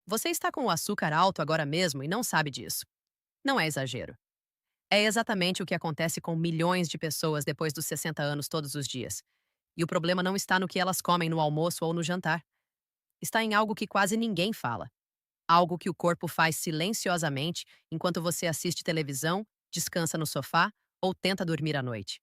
Você está com o açúcar alto agora mesmo e não sabe disso. Não é exagero. É exatamente o que acontece com milhões de pessoas depois dos 60 anos todos os dias. E o problema não está no que elas comem no almoço ou no jantar. Está em algo que quase ninguém fala. Algo que o corpo faz silenciosamente enquanto você assiste televisão, descansa no sofá ou tenta dormir à noite.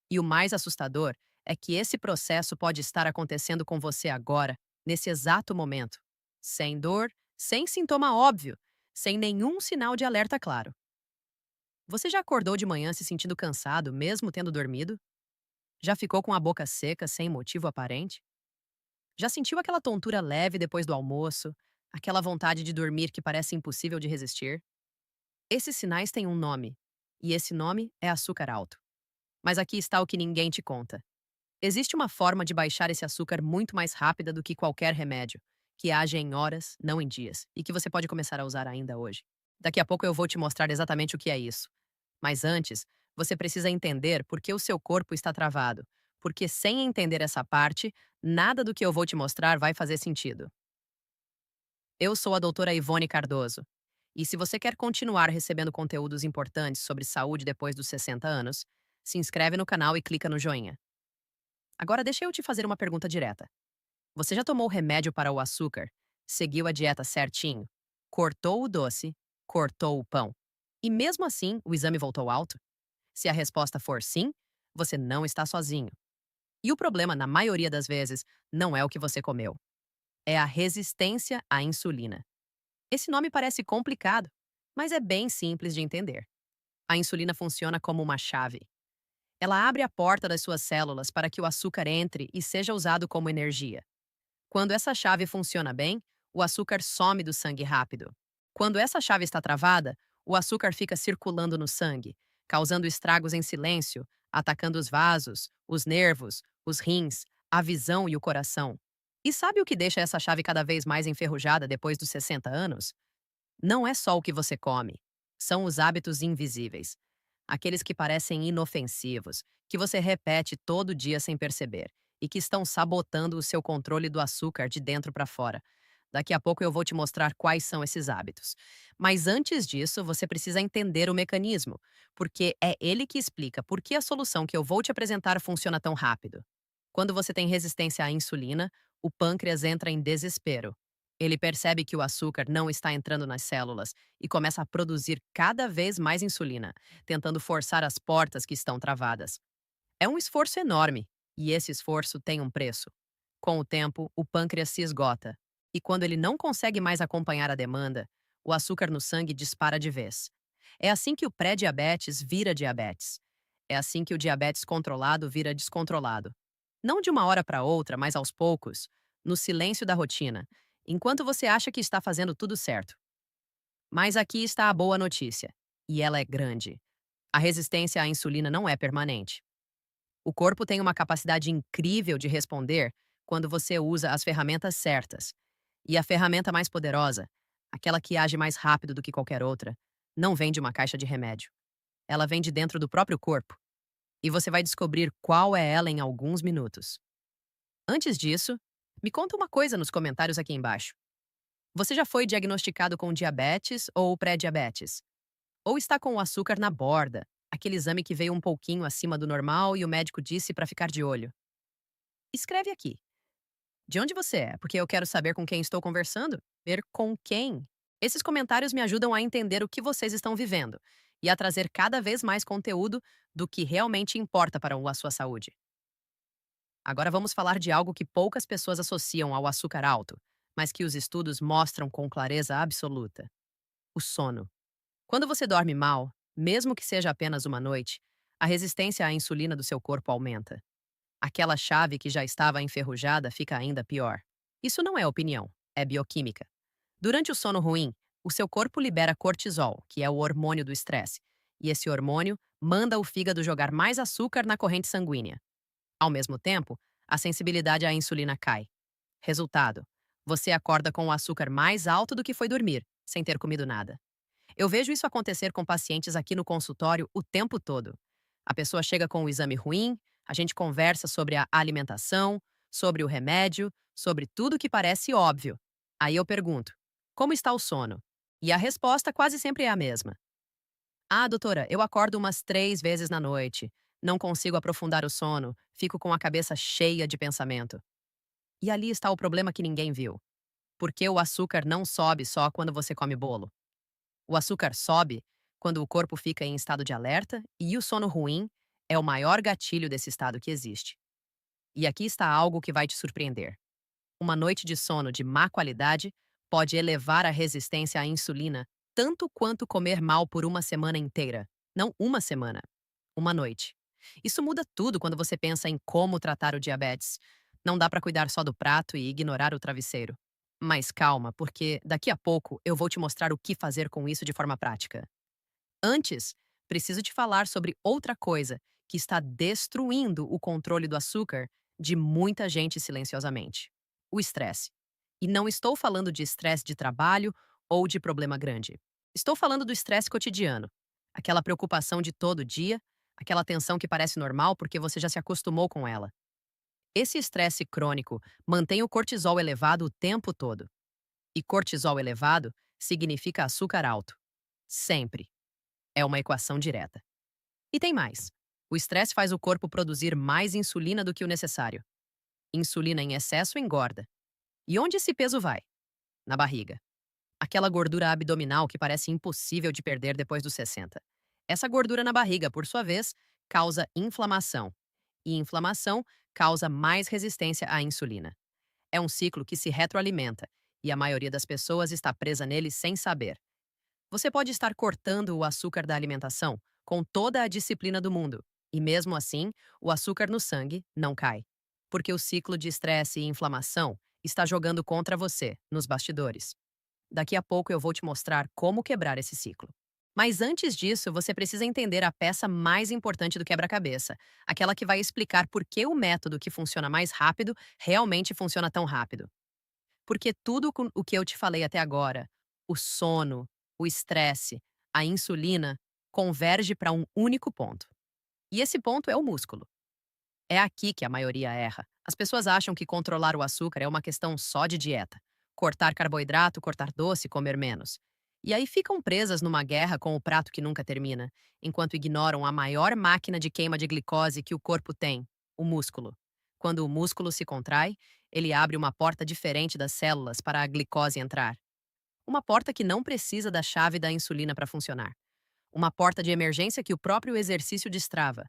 E o mais assustador é que esse processo pode estar acontecendo com você agora, nesse exato momento. Sem dor, sem sintoma óbvio, sem nenhum sinal de alerta claro. Você já acordou de manhã se sentindo cansado, mesmo tendo dormido? Já ficou com a boca seca sem motivo aparente? Já sentiu aquela tontura leve depois do almoço? Aquela vontade de dormir que parece impossível de resistir? Esses sinais têm um nome, e esse nome é açúcar alto. Mas aqui está o que ninguém te conta. Existe uma forma de baixar esse açúcar muito mais rápida do que qualquer remédio, que age em horas, não em dias, e que você pode começar a usar ainda hoje. Daqui a pouco eu vou te mostrar exatamente o que é isso. Mas antes, você precisa entender por que o seu corpo está travado, porque sem entender essa parte, nada do que eu vou te mostrar vai fazer sentido. Eu sou a doutora Ivone Cardoso, e se você quer continuar recebendo conteúdos importantes sobre saúde depois dos 60 anos, se inscreve no canal e clica no joinha. Agora deixa eu te fazer uma pergunta direta. Você já tomou remédio para o açúcar? Seguiu a dieta certinho? Cortou o doce? Cortou o pão? E mesmo assim, o exame voltou alto? Se a resposta for sim, você não está sozinho. E o problema, na maioria das vezes, não é o que você comeu. É a resistência à insulina. Esse nome parece complicado, mas é bem simples de entender. A insulina funciona como uma chave. Ela abre a porta das suas células para que o açúcar entre e seja usado como energia. Quando essa chave funciona bem, o açúcar some do sangue rápido. Quando essa chave está travada, o açúcar fica circulando no sangue, causando estragos em silêncio, atacando os vasos, os nervos, os rins, a visão e o coração. E sabe o que deixa essa chave cada vez mais enferrujada depois dos 60 anos? Não é só o que você come, são os hábitos invisíveis. Aqueles que parecem inofensivos, que você repete todo dia sem perceber e que estão sabotando o seu controle do açúcar de dentro para fora. Daqui a pouco eu vou te mostrar quais são esses hábitos. Mas antes disso, você precisa entender o mecanismo, porque é ele que explica por que a solução que eu vou te apresentar funciona tão rápido. Quando você tem resistência à insulina, o pâncreas entra em desespero. Ele percebe que o açúcar não está entrando nas células e começa a produzir cada vez mais insulina, tentando forçar as portas que estão travadas. É um esforço enorme, e esse esforço tem um preço. Com o tempo, o pâncreas se esgota, e quando ele não consegue mais acompanhar a demanda, o açúcar no sangue dispara de vez. É assim que o pré-diabetes vira diabetes. É assim que o diabetes controlado vira descontrolado. Não de uma hora para outra, mas aos poucos, no silêncio da rotina, enquanto você acha que está fazendo tudo certo. Mas aqui está a boa notícia, e ela é grande. A resistência à insulina não é permanente. O corpo tem uma capacidade incrível de responder quando você usa as ferramentas certas. E a ferramenta mais poderosa, aquela que age mais rápido do que qualquer outra, não vem de uma caixa de remédio. Ela vem de dentro do próprio corpo. E você vai descobrir qual é ela em alguns minutos. Antes disso, me conta uma coisa nos comentários aqui embaixo. Você já foi diagnosticado com diabetes ou pré-diabetes? Ou está com o açúcar na borda, aquele exame que veio um pouquinho acima do normal e o médico disse para ficar de olho? Escreve aqui. De onde você é? Porque eu quero saber com quem estou conversando. Ver com quem. Esses comentários me ajudam a entender o que vocês estão vivendo e a trazer cada vez mais conteúdo do que realmente importa para a sua saúde. Agora vamos falar de algo que poucas pessoas associam ao açúcar alto, mas que os estudos mostram com clareza absoluta: o sono. Quando você dorme mal, mesmo que seja apenas uma noite, a resistência à insulina do seu corpo aumenta. Aquela chave que já estava enferrujada fica ainda pior. Isso não é opinião, é bioquímica. Durante o sono ruim, o seu corpo libera cortisol, que é o hormônio do estresse, e esse hormônio manda o fígado jogar mais açúcar na corrente sanguínea. Ao mesmo tempo, a sensibilidade à insulina cai. Resultado: você acorda com o açúcar mais alto do que foi dormir, sem ter comido nada. Eu vejo isso acontecer com pacientes aqui no consultório o tempo todo. A pessoa chega com o exame ruim, a gente conversa sobre a alimentação, sobre o remédio, sobre tudo que parece óbvio. Aí eu pergunto: Como está o sono? E a resposta quase sempre é a mesma. Ah, doutora, eu acordo umas 3 vezes na noite. Não consigo aprofundar o sono, fico com a cabeça cheia de pensamento. E ali está o problema que ninguém viu. Porque o açúcar não sobe só quando você come bolo. O açúcar sobe quando o corpo fica em estado de alerta e o sono ruim é o maior gatilho desse estado que existe. E aqui está algo que vai te surpreender. Uma noite de sono de má qualidade pode elevar a resistência à insulina tanto quanto comer mal por uma semana inteira. Não uma semana, uma noite. Isso muda tudo quando você pensa em como tratar o diabetes. Não dá para cuidar só do prato e ignorar o travesseiro. Mas calma, porque daqui a pouco eu vou te mostrar o que fazer com isso de forma prática. Antes, preciso te falar sobre outra coisa que está destruindo o controle do açúcar de muita gente silenciosamente: o estresse. E não estou falando de estresse de trabalho ou de problema grande. Estou falando do estresse cotidiano. Aquela preocupação de todo dia, aquela tensão que parece normal porque você já se acostumou com ela. Esse estresse crônico mantém o cortisol elevado o tempo todo. E cortisol elevado significa açúcar alto. Sempre. É uma equação direta. E tem mais. O estresse faz o corpo produzir mais insulina do que o necessário. Insulina em excesso engorda. E onde esse peso vai? Na barriga. Aquela gordura abdominal que parece impossível de perder depois dos 60. Essa gordura na barriga, por sua vez, causa inflamação. E inflamação causa mais resistência à insulina. É um ciclo que se retroalimenta, e a maioria das pessoas está presa nele sem saber. Você pode estar cortando o açúcar da alimentação com toda a disciplina do mundo, e mesmo assim, o açúcar no sangue não cai. Porque o ciclo de estresse e inflamação está jogando contra você, nos bastidores. Daqui a pouco eu vou te mostrar como quebrar esse ciclo. Mas antes disso, você precisa entender a peça mais importante do quebra-cabeça, aquela que vai explicar por que o método que funciona mais rápido realmente funciona tão rápido. Porque tudo o que eu te falei até agora, o sono, o estresse, a insulina, converge para um único ponto. E esse ponto é o músculo. É aqui que a maioria erra. As pessoas acham que controlar o açúcar é uma questão só de dieta. Cortar carboidrato, cortar doce, comer menos. E aí ficam presas numa guerra com o prato que nunca termina, enquanto ignoram a maior máquina de queima de glicose que o corpo tem, o músculo. Quando o músculo se contrai, ele abre uma porta diferente das células para a glicose entrar. Uma porta que não precisa da chave da insulina para funcionar. Uma porta de emergência que o próprio exercício destrava.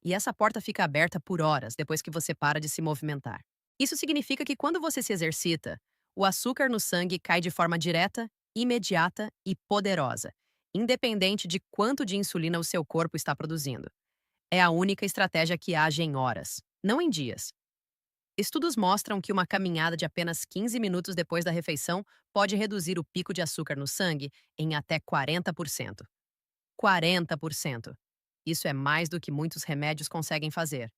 E essa porta fica aberta por horas depois que você para de se movimentar. Isso significa que quando você se exercita, o açúcar no sangue cai de forma direta, imediata e poderosa, independente de quanto de insulina o seu corpo está produzindo. É a única estratégia que age em horas, não em dias. Estudos mostram que uma caminhada de apenas 15 minutos depois da refeição pode reduzir o pico de açúcar no sangue em até 40%. 40%. Isso é mais do que muitos remédios conseguem fazer.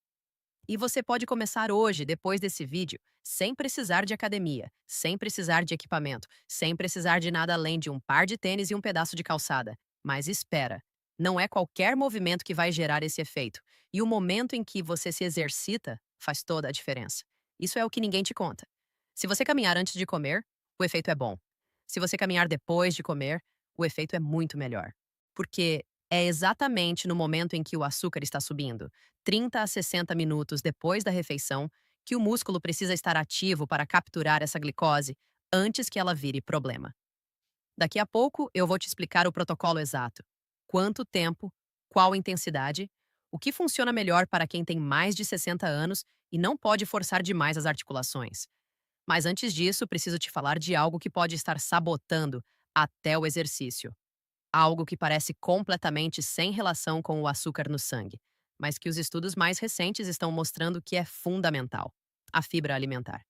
E você pode começar hoje, depois desse vídeo, sem precisar de academia, sem precisar de equipamento, sem precisar de nada além de um par de tênis e um pedaço de calçada. Mas espera, não é qualquer movimento que vai gerar esse efeito. E o momento em que você se exercita faz toda a diferença. Isso é o que ninguém te conta. Se você caminhar antes de comer, o efeito é bom. Se você caminhar depois de comer, o efeito é muito melhor. Porque é exatamente no momento em que o açúcar está subindo, 30 a 60 minutos depois da refeição, que o músculo precisa estar ativo para capturar essa glicose antes que ela vire problema. Daqui a pouco eu vou te explicar o protocolo exato. Quanto tempo, qual intensidade, o que funciona melhor para quem tem mais de 60 anos e não pode forçar demais as articulações. Mas antes disso, preciso te falar de algo que pode estar sabotando até o exercício. Algo que parece completamente sem relação com o açúcar no sangue, mas que os estudos mais recentes estão mostrando que é fundamental: a fibra alimentar.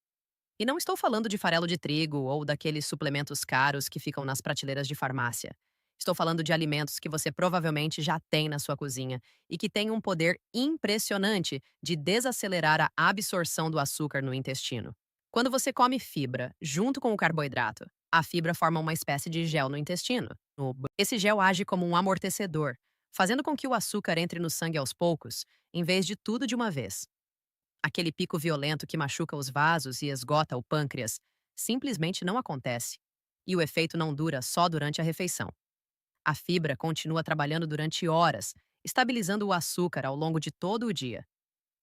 E não estou falando de farelo de trigo ou daqueles suplementos caros que ficam nas prateleiras de farmácia. Estou falando de alimentos que você provavelmente já tem na sua cozinha e que têm um poder impressionante de desacelerar a absorção do açúcar no intestino. Quando você come fibra junto com o carboidrato, a fibra forma uma espécie de gel no intestino. Esse gel age como um amortecedor, fazendo com que o açúcar entre no sangue aos poucos, em vez de tudo de uma vez. Aquele pico violento que machuca os vasos e esgota o pâncreas simplesmente não acontece. E o efeito não dura só durante a refeição. A fibra continua trabalhando durante horas, estabilizando o açúcar ao longo de todo o dia.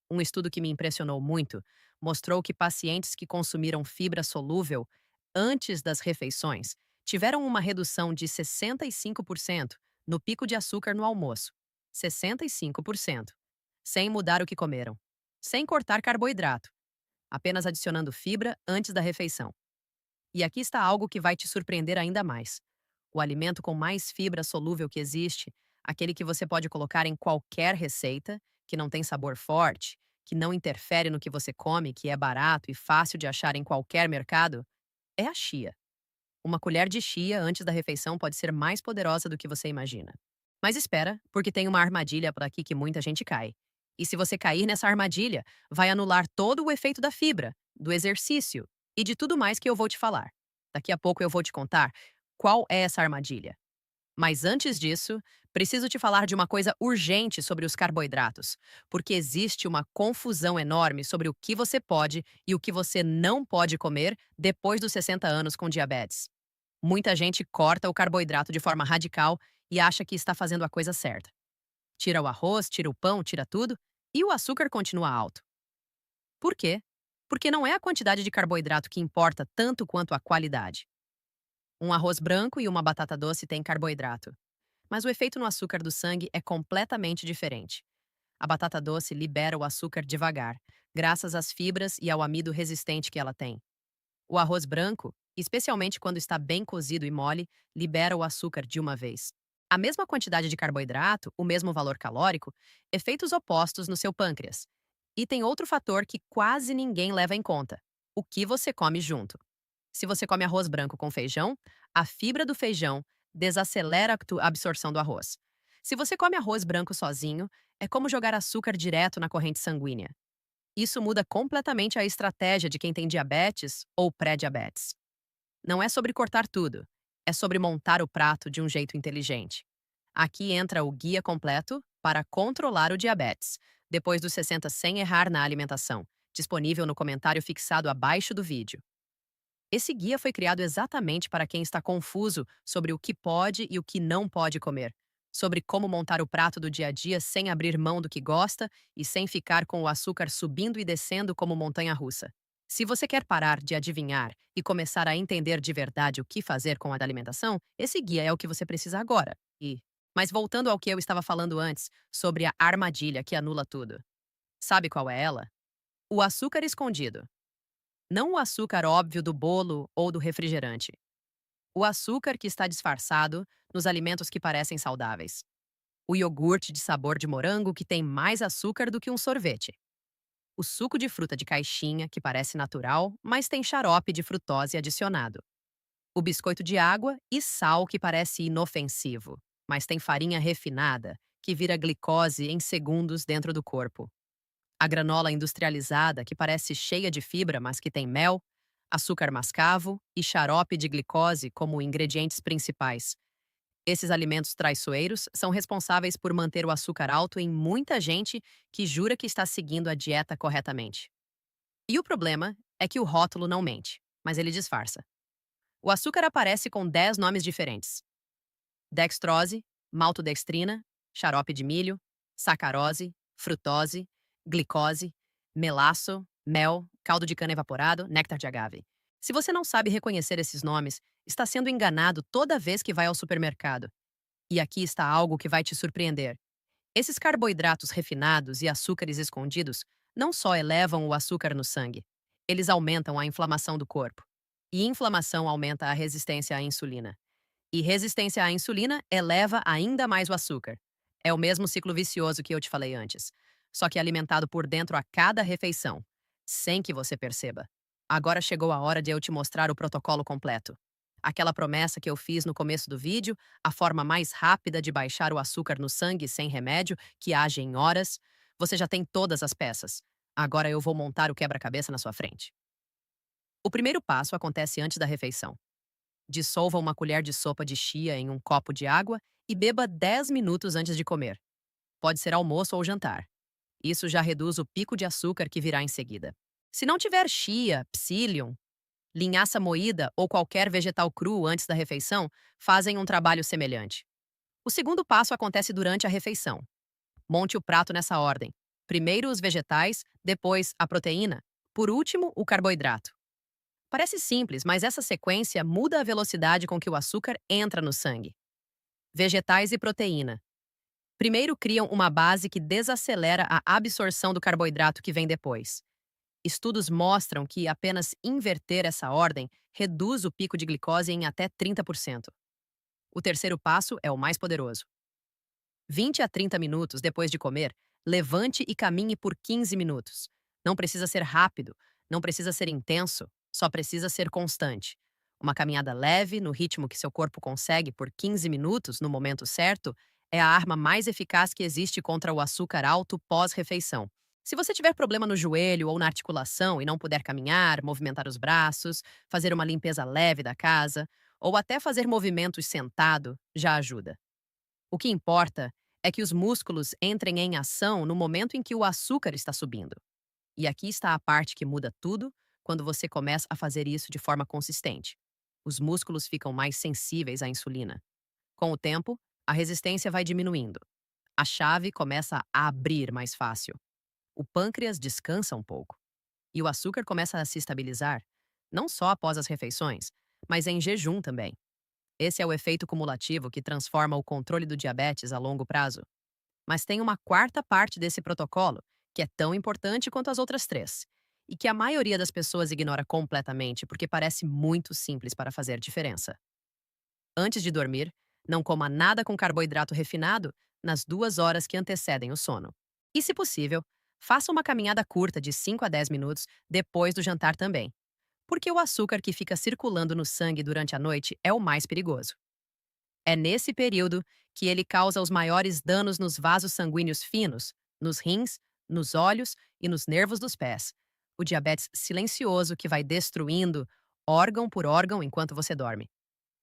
Um estudo que me impressionou muito mostrou que pacientes que consumiram fibra solúvel antes das refeições tiveram uma redução de 65% no pico de açúcar no almoço. 65%. Sem mudar o que comeram. Sem cortar carboidrato. Apenas adicionando fibra antes da refeição. E aqui está algo que vai te surpreender ainda mais. O alimento com mais fibra solúvel que existe, aquele que você pode colocar em qualquer receita, que não tem sabor forte, que não interfere no que você come, que é barato e fácil de achar em qualquer mercado, é a chia. Uma colher de chia antes da refeição pode ser mais poderosa do que você imagina. Mas espera, porque tem uma armadilha por aqui que muita gente cai. E se você cair nessa armadilha, vai anular todo o efeito da fibra, do exercício e de tudo mais que eu vou te falar. Daqui a pouco eu vou te contar qual é essa armadilha. Mas antes disso, preciso te falar de uma coisa urgente sobre os carboidratos, porque existe uma confusão enorme sobre o que você pode e o que você não pode comer depois dos 60 anos com diabetes. Muita gente corta o carboidrato de forma radical e acha que está fazendo a coisa certa. Tira o arroz, tira o pão, tira tudo e o açúcar continua alto. Por quê? Porque não é a quantidade de carboidrato que importa tanto quanto a qualidade. Um arroz branco e uma batata doce têm carboidrato, mas o efeito no açúcar do sangue é completamente diferente. A batata doce libera o açúcar devagar, graças às fibras e ao amido resistente que ela tem. O arroz branco, especialmente quando está bem cozido e mole, libera o açúcar de uma vez. A mesma quantidade de carboidrato, o mesmo valor calórico, efeitos opostos no seu pâncreas. E tem outro fator que quase ninguém leva em conta: o que você come junto. Se você come arroz branco com feijão, a fibra do feijão desacelera a absorção do arroz. Se você come arroz branco sozinho, é como jogar açúcar direto na corrente sanguínea. Isso muda completamente a estratégia de quem tem diabetes ou pré-diabetes. Não é sobre cortar tudo, é sobre montar o prato de um jeito inteligente. Aqui entra o guia completo para controlar o diabetes, depois dos 60 sem errar na alimentação, disponível no comentário fixado abaixo do vídeo. Esse guia foi criado exatamente para quem está confuso sobre o que pode e o que não pode comer, sobre como montar o prato do dia a dia sem abrir mão do que gosta e sem ficar com o açúcar subindo e descendo como montanha-russa. Se você quer parar de adivinhar e começar a entender de verdade o que fazer com a alimentação, esse guia é o que você precisa agora. Mas voltando ao que eu estava falando antes, sobre a armadilha que anula tudo. Sabe qual é ela? O açúcar escondido. Não o açúcar óbvio do bolo ou do refrigerante. O açúcar que está disfarçado nos alimentos que parecem saudáveis. O iogurte de sabor de morango que tem mais açúcar do que um sorvete. O suco de fruta de caixinha que parece natural, mas tem xarope de frutose adicionado. O biscoito de água e sal que parece inofensivo, mas tem farinha refinada que vira glicose em segundos dentro do corpo. A granola industrializada, que parece cheia de fibra, mas que tem mel, açúcar mascavo e xarope de glicose como ingredientes principais. Esses alimentos traiçoeiros são responsáveis por manter o açúcar alto em muita gente que jura que está seguindo a dieta corretamente. E o problema é que o rótulo não mente, mas ele disfarça. O açúcar aparece com 10 nomes diferentes: dextrose, maltodextrina, xarope de milho, sacarose, frutose, glicose, melaço, mel, caldo de cana evaporado, néctar de agave. Se você não sabe reconhecer esses nomes, está sendo enganado toda vez que vai ao supermercado. E aqui está algo que vai te surpreender. Esses carboidratos refinados e açúcares escondidos não só elevam o açúcar no sangue, eles aumentam a inflamação do corpo. E inflamação aumenta a resistência à insulina. E resistência à insulina eleva ainda mais o açúcar. É o mesmo ciclo vicioso que eu te falei antes, só que alimentado por dentro a cada refeição, sem que você perceba. Agora chegou a hora de eu te mostrar o protocolo completo. Aquela promessa que eu fiz no começo do vídeo, a forma mais rápida de baixar o açúcar no sangue sem remédio, que age em horas, você já tem todas as peças. Agora eu vou montar o quebra-cabeça na sua frente. O primeiro passo acontece antes da refeição. Dissolva uma colher de sopa de chia em um copo de água e beba 10 minutos antes de comer. Pode ser almoço ou jantar. Isso já reduz o pico de açúcar que virá em seguida. Se não tiver chia, psyllium, Linhaça moída ou qualquer vegetal cru antes da refeição fazem um trabalho semelhante. O segundo passo acontece durante a refeição. Monte o prato nessa ordem. Primeiro os vegetais, depois a proteína, por último o carboidrato. Parece simples, mas essa sequência muda a velocidade com que o açúcar entra no sangue. Vegetais e proteína. Primeiro criam uma base que desacelera a absorção do carboidrato que vem depois. Estudos mostram que apenas inverter essa ordem reduz o pico de glicose em até 30%. O terceiro passo é o mais poderoso. 20 a 30 minutos depois de comer, levante e caminhe por 15 minutos. Não precisa ser rápido, não precisa ser intenso, só precisa ser constante. Uma caminhada leve, no ritmo que seu corpo consegue por 15 minutos, no momento certo, é a arma mais eficaz que existe contra o açúcar alto pós-refeição. Se você tiver problema no joelho ou na articulação e não puder caminhar, movimentar os braços, fazer uma limpeza leve da casa, ou até fazer movimentos sentado, já ajuda. O que importa é que os músculos entrem em ação no momento em que o açúcar está subindo. E aqui está a parte que muda tudo quando você começa a fazer isso de forma consistente. Os músculos ficam mais sensíveis à insulina. Com o tempo, a resistência vai diminuindo. A chave começa a abrir mais fácil. O pâncreas descansa um pouco. E o açúcar começa a se estabilizar, não só após as refeições, mas em jejum também. Esse é o efeito cumulativo que transforma o controle do diabetes a longo prazo. Mas tem uma quarta parte desse protocolo, que é tão importante quanto as outras três, e que a maioria das pessoas ignora completamente porque parece muito simples para fazer diferença. Antes de dormir, não coma nada com carboidrato refinado nas 2 horas que antecedem o sono. E, se possível, faça uma caminhada curta de 5 a 10 minutos depois do jantar também, porque o açúcar que fica circulando no sangue durante a noite é o mais perigoso. É nesse período que ele causa os maiores danos nos vasos sanguíneos finos, nos rins, nos olhos e nos nervos dos pés. O diabetes silencioso que vai destruindo órgão por órgão enquanto você dorme.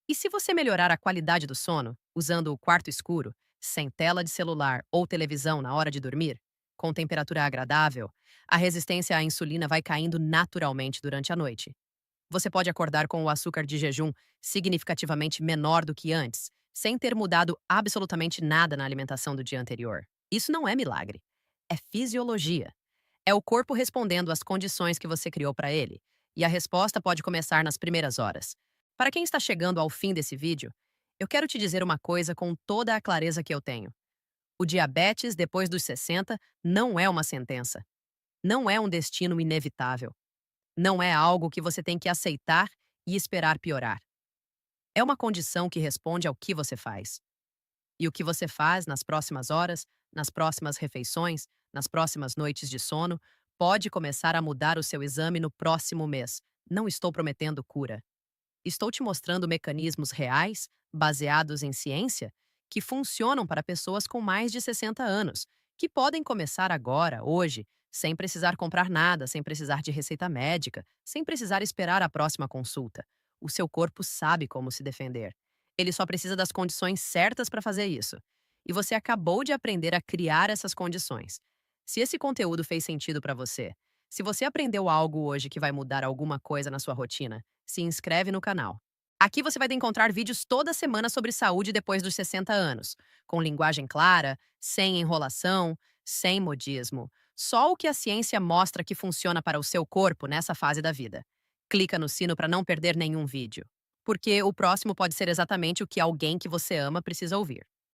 E se você melhorar a qualidade do sono, usando o quarto escuro, sem tela de celular ou televisão na hora de dormir, com temperatura agradável, a resistência à insulina vai caindo naturalmente durante a noite. Você pode acordar com o açúcar de jejum significativamente menor do que antes, sem ter mudado absolutamente nada na alimentação do dia anterior. Isso não é milagre. É fisiologia. É o corpo respondendo às condições que você criou para ele. E a resposta pode começar nas primeiras horas. Para quem está chegando ao fim desse vídeo, eu quero te dizer uma coisa com toda a clareza que eu tenho. O diabetes depois dos 60 não é uma sentença. Não é um destino inevitável. Não é algo que você tem que aceitar e esperar piorar. É uma condição que responde ao que você faz. E o que você faz nas próximas horas, nas próximas refeições, nas próximas noites de sono, pode começar a mudar o seu exame no próximo mês. Não estou prometendo cura. Estou te mostrando mecanismos reais, baseados em ciência, que funcionam para pessoas com mais de 60 anos, que podem começar agora, hoje, sem precisar comprar nada, sem precisar de receita médica, sem precisar esperar a próxima consulta. O seu corpo sabe como se defender. Ele só precisa das condições certas para fazer isso. E você acabou de aprender a criar essas condições. Se esse conteúdo fez sentido para você, se você aprendeu algo hoje que vai mudar alguma coisa na sua rotina, se inscreve no canal. Aqui você vai encontrar vídeos toda semana sobre saúde depois dos 60 anos, com linguagem clara, sem enrolação, sem modismo. Só o que a ciência mostra que funciona para o seu corpo nessa fase da vida. Clica no sino para não perder nenhum vídeo, porque o próximo pode ser exatamente o que alguém que você ama precisa ouvir.